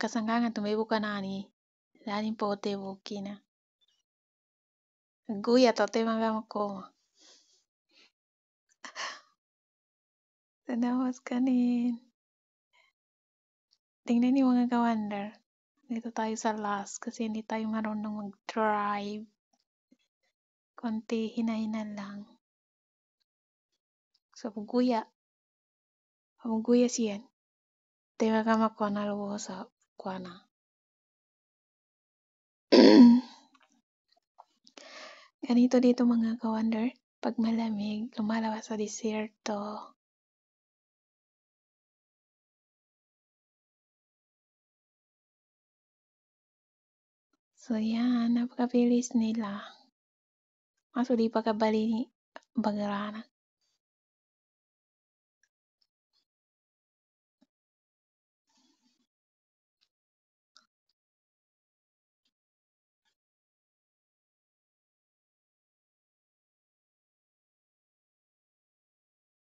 makasanggangan tumebo ka nani. Dani pote bukina. Guya tote magama ko. Tanawas kanin. Tingnan niyo mga ka-wonder. Dito tayo sa last kasi hindi tayo marunong mag-drive. Konti hina-hina lang. So, guya. Guya siyan. Tema kama ko na luwo sa kuana. Ganito dito mga ka-wonder. Pag malamig, lumalabas sa disyerto. So yan, napakabilis nila. Maso di pa kabali ni Bagrana.